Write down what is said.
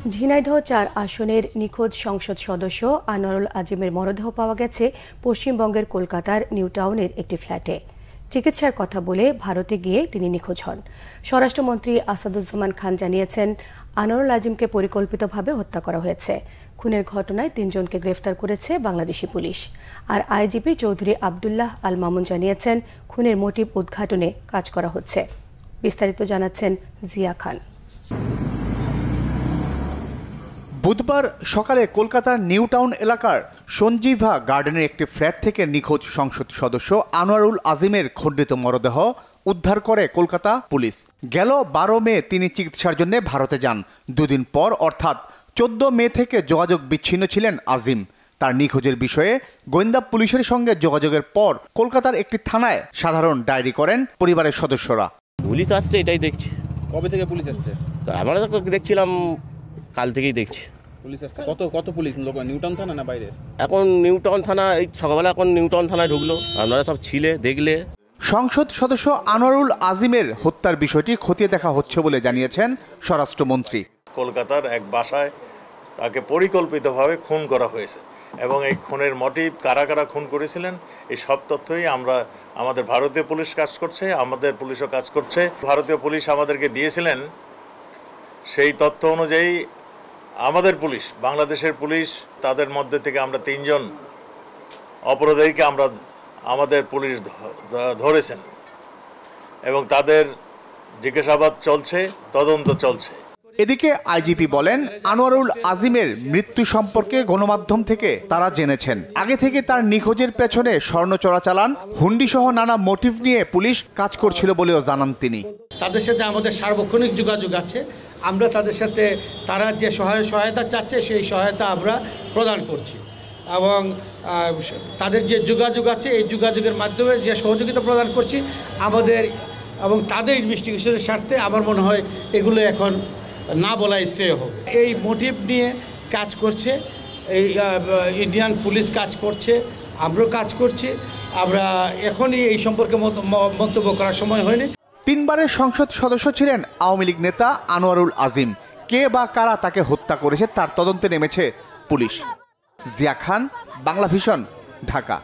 ঝিনাইদহ ৪ আসনের নিখোঁজ সংসদ সদস্য আনোয়ারুল আজিমের মরদেহ পাওয়া গেছে পশ্চিমবঙ্গের কলকাতার নিউ টাউনের একটি ফ্ল্যাটে। চিকিৎসার কথা বলে ভারতে গিয়ে তিনি নিখোঁজ হন। স্বরাষ্ট্রমন্ত্রী আসাদুজ্জামান খান জানিয়েছেন, আনোয়ারুল আজিমকে পরিকল্পিতভাবে হত্যা করা হয়েছে। খুনের ঘটনায় ৩ জনকে গ্রেফতার করেছে বাংলাদেশি পুলিশ। আর আইজিপি চৌধুরী আবদুল্লাহ আল মামুন জানিয়েছেন, খুনের মোটিভ উদ্ঘাটনে কাজ করা হচ্ছে। বিস্তারিত জানাচ্ছেন জিয়া খান। বুধবার সকালে কলকাতার নিউ টাউন এলাকার সঞ্জীভা গার্ডেনের একটি ফ্ল্যাট থেকে নিখোঁজ সংসদ সদস্য আনোয়ারুল আজিমের খণ্ডিত মরদেহ উদ্ধার করে কলকাতা পুলিশ। গেল ১২ মে তিনি চিকিৎসার জন্য ভারতে যান। দুদিন পর অর্থাৎ ১৪ মে থেকে যোগাযোগ বিচ্ছিন্ন ছিলেন আজিম। তার নিখোঁজের বিষয়ে গোয়েন্দা পুলিশের সঙ্গে যোগাযোগের পর কলকাতার একটি থানায় সাধারণ ডায়েরি করেন পরিবারের সদস্যরা। পুলিশ আসছে, এটাই দেখছি। কবে থেকে পুলিশ আসছে? আমরা দেখছিলাম কাল থেকেই দেখছি পুলিশ আসছে। কত পুলিশ? নিউটাউন থানা না বাইরে? এখন নিউটাউন থানা, এই সকালবেলা এখন নিউটাউন থানায় ঢুকলো। আপনারা সব ছিলে, দেখলে। সংসদ সদস্য আনোয়ারুল আজিমের হত্যার বিষয়টি খতিয়ে দেখা হচ্ছে বলে জানিয়েছেন স্বরাষ্ট্রমন্ত্রী। কলকাতার এক বাসায় তাকে পরিকল্পিতভাবে খুন করা হয়েছে এবং এই খুনের মোটিভ কারা কারা খুন করেছিলেন এই সব তথ্যই আমাদের ভারতীয় পুলিশ কাজ করছে, আমাদের পুলিশও কাজ করছে। ভারতীয় পুলিশ আমাদেরকে দিয়েছিলেন, সেই তথ্য অনুযায়ী আমাদের পুলিশ, বাংলাদেশের পুলিশ, তাদের মধ্যে থেকে আমরা ৩ জন অপরাধীকে আমাদের পুলিশ ধরেছেন এবং তাদের জিজ্ঞাসাবাদ চলছে, তদন্ত চলছে। এদিকে আইজিপি বলেন, আনোয়ারুল আজিমের মৃত্যু সম্পর্কে গণমাধ্যম থেকে তারা জেনেছেন। আগে থেকে তার নিখোঁজের পেছনে স্বর্ণ চোরাচালান, হুন্ডি সহ নানা মোটিভ নিয়ে পুলিশ কাজ করছিল বলেও জানান তিনি। তাদের সাথে আমাদের সার্বক্ষণিক যোগাযোগ আছে। আমরা তাদের সাথে তারা যে সহায়তা চাচ্ছে সেই সহায়তা আমরা প্রদান করছি এবং তাদের যে যোগাযোগ আছে এই যোগাযোগের মাধ্যমে যে সহযোগিতা প্রদান করছি আমাদের এবং তাদের ইনভেস্টিগেশনের স্বার্থে আমার মনে হয় এগুলো এখন না বলাই শ্রেয় হবে। এই মোটিভ নিয়ে কাজ করছে এই ইন্ডিয়ান পুলিশ, কাজ করছে, আমরাও কাজ করছি। আমরা এখনই এই সম্পর্কে মন্তব্য করার সময় হয়নি। ৩ বারের সংসদ সদস্য ছিলেন আওয়ামী লীগ নেতা আনোয়ারুল আজিম। কে বা কারা তাকে হত্যা করেছে তার তদন্তে নেমেছে পুলিশ। জিয়া খান, বাংলা ভিশন, ঢাকা।